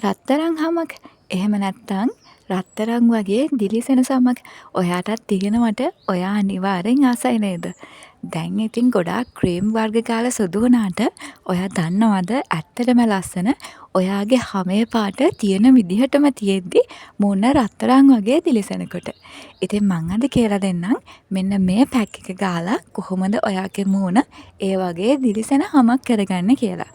රත්තරන් හමක් එහෙම නැත්තං රත්තරන් වගේ දිලිසෙන සමක් ඔයාටත් තියෙනවට ඔයා අනිවාර්යෙන් ආසයි නේද? දැන් ඉතින් ගොඩාක් ක්‍රීම් වර්ග කාලා සුදු වුණාට ඔයා දන්නවද ඇත්තටම ලස්සන ඔයාගේ හමේ පාට තියෙන විදිහටම තියෙද්දි මූණ රත්තරන් වගේ දිලිසෙනකොට. ඉතින් මං අද කියලා දෙන්නම් මෙන්න මේ පැක් එක ගාලා කොහොමද ඔයාගේ මූණ ඒ වගේ දිලිසෙන හමක් කරගන්නේ කියලා.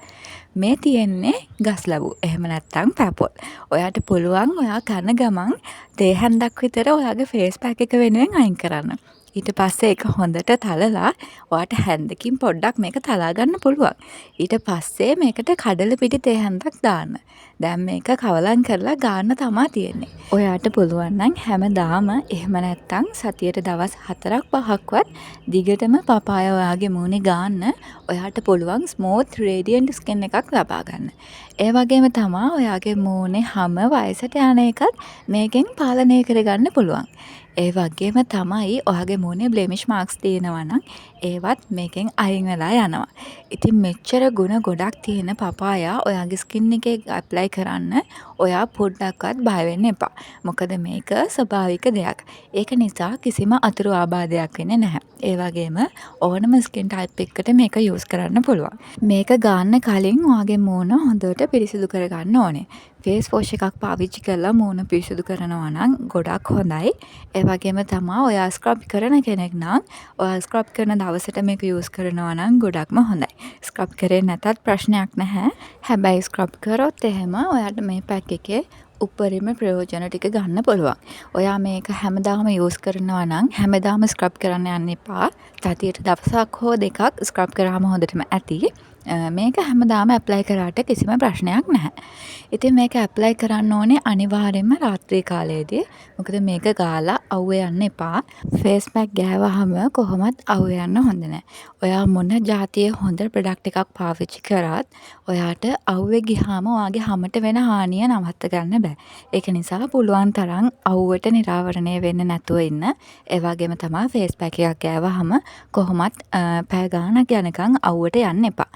මේ තියෙන්නේ ගස් ලැබු. එහෙම නැත්තම් පැපොල්. ඔයාට පුළුවන් ඔයා කන ගමන් තේ හැන්දක් විතර ඔයාගේ ෆේස් පැක් එක වෙනුවෙන් අයින් කරන්න. ඊට පස්සේ ඒක හොඳට තලලා ඔයාට හැන්දකින් පොඩ්ඩක් මේක තලා ගන්න පුළුවන්. ඊට පස්සේ මේකට කඩල පිටි තේ හැන්දක් දාන්න. දැන් මේක කවලම් කරලා ගන්න තමා තියෙන්නේ. ඔයාට පුළුවන් නම් හැමදාම එහෙම නැත්තම් සතියට දවස් 4ක් 5ක්වත් දිගටම පපාය ඔයාගේ මූණේ ගාන්න ඔයාට පුළුවන් ස්මූත් රේඩියන්ට් ස්කින් එකක් ලබා ගන්න. ඒ වගේම තමා ඔයාගේ මූණේ හැම වයසට යන එකත් මේකෙන් පාලනය කරගන්න පුළුවන්. ඒ වගේම තමයි ඔයාගේ මූණේ බ්ලෙමිෂ් මාක්ස් තියෙනවා නම් ඒවත් මේකෙන් අයින් වෙලා යනවා. ඉතින් මෙච්චර ගුණ ගොඩක් තියෙන පපායා ඔයාගේ ස්කින් එකේ ඇප්ලයි කරන්න ඔයා පොඩ්ඩක්වත් බය වෙන්න එපා. මොකද මේක ස්වභාවික දෙයක්. ඒක නිසා කිසිම අතුරු ආබාධයක් වෙන්නේ නැහැ. ඒ වගේම ඕනම ස්කින් ටයිප් එකකට මේක යූස් කරන්න පුළුවන්. මේක ගන්න කලින් ඔයාගේ මූණ හොඳට පිරිසිදු කරගන්න ඕනේ. ෆේස් වොෂ් එකක් පාවිච්චි කරලා මූණ පිරිසිදු කරනවා නම් ගොඩක් හොඳයි. ඒ වගේම තමා ඔයා ස්ක්‍රබ් කරන කෙනෙක් නම් ඔයා ස්ක්‍රබ් කරන දවසට මේක යූස් කරනවා නම් ගොඩක්ම හොඳයි. ස්ක්‍රබ් කරේ නැතත් ප්‍රශ්නයක් නැහැ. හැබැයි ස්ක්‍රබ් කරොත් එහෙම ඔයාට මේ පැක් එකේ උපරිම ප්‍රයෝජන ටික ගන්න පුළුවන්. ඔයා මේක හැමදාම යූස් කරනවා නම් හැමදාම ස්ක්‍රබ් කරන්න යන්න එපා. සතියට දවසක් හෝ දෙකක් ස්ක්‍රබ් කරාම හොඳටම ඇති. මේක හැමදාම ඇප්ලයි කරාට කිසිම ප්‍රශ්නයක් නැහැ. ඉතින් මේක ඇප්ලයි කරන්න ඕනේ අනිවාර්යෙන්ම රාත්‍රී කාලයේදී. මොකද මේක ගාලා අවුව යන්න එපා. ෆේස් පැක් ගෑවහම කොහොමත් අවුව යන්න හොඳ නැහැ. ඔයා මොන જાතියේ හොඳ ප්‍රොඩක්ට් එකක් පාවිච්චි කරත් ඔයාට අවුවේ ගියාම ඔයාගේ හමට වෙන හානිය නවත්ත ගන්න බෑ. ඒක නිසා පුළුවන් තරම් අවුවට නිරාවරණය වෙන්න නැතුව ඉන්න. ඒ වගේම තමයි ෆේස් පැක් එකක් ගෑවහම කොහොමත් පැය ගාණක් යනකම් අවුවට යන්න එපා.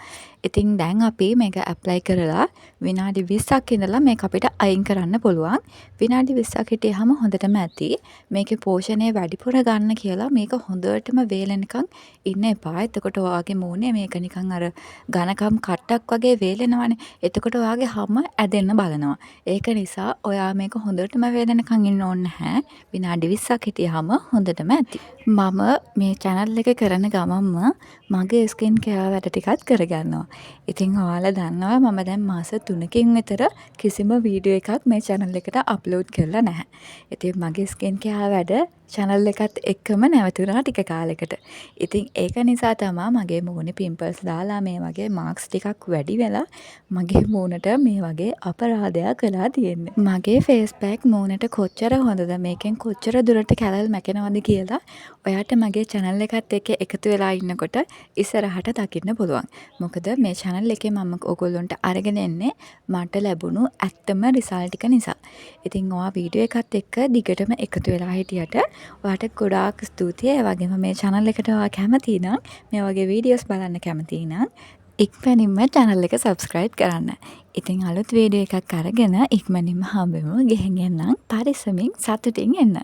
ඉතින් දැන් අපි මේක ඇප්ලයි කරලා විනාඩි 20ක් ඉඳලා මේක අපිට අයින් කරන්න පුළුවන්. විනාඩි 20ක් හිටියාම හොඳටම ඇති. මේකේ පෝෂණය වැඩිපුර ගන්න කියලා මේක හොඳටම වේලෙනකන් ඉන්න එපා. එතකොට ඔයාගේ මූණේ මේක නිකන් අර ඝනකම් කට්ටක් වගේ වේලෙනවනේ. එතකොට ඔයාගේ හැම ඇදෙන්න බලනවා. ඒක නිසා ඔයා මේක හොඳටම වේලෙනකන් ඉන්න ඕනේ නැහැ. විනාඩි 20ක් හිටියාම හොඳටම ඇති. මම මේ channel එක කරන ගමන්ම මගේ ස්කින් කෙයාර් වැඩ ටිකත් කරගන්නවා. ඉතින් ඔයාලා දන්නවා මම දැන් මාස 3කින් විතර කිසිම වීඩියෝ එකක් මේ channel එකට අප්ලෝඩ් කරලා නැහැ. ඉතින් මගේ ස්කින් කෙයාර් වැඩ channel එකත් එක්කම නැවතුණා ටික කාලෙකට. ඉතින් ඒක නිසා තමයි මගේ මූණේ පිම්පල්ස් දාලා මේ වගේ මාක්ස් ටිකක් වැඩි වෙලා මගේ මූණට මේ වගේ අපරාධයක් වෙලා තියෙන්නේ. මගේ ෆේස් පැක් මූණට කොච්චර හොඳද මේකෙන් කොච්චර දුරට කැලල් මැකෙනවද කියලා ඔයාට මගේ channel එකත් එක්ක එකතු වෙලා ඉන්නකොට ඉස්සරහට දකින්න පුළුවන්. මොකද මේ channel එකේ මම ඔයගොල්ලන්ට අරගෙන එන්නේ මට ලැබුණු ඇත්තම රිසල්ට් ටික නිසා. ඉතින් ඔයා වීඩියෝ එකත් එක්ක දිගටම එකතු වෙලා හිටියට ඔයාට ගොඩාක් ස්තුතියි. ඒ වගේම මේ channel එකට ඔයා කැමති නම් මේ වගේ වීඩියෝස් බලන්න කැමති නම් ඉක්මනින්ම channel එක subscribe කරන්න. ඉතින් අලුත් වීඩියෝ එකක් අරගෙන ඉක්මනින්ම හම්බෙමු. ගෙහෙන් එන්නම් පරිස්සමින් සතුටින් එන්න.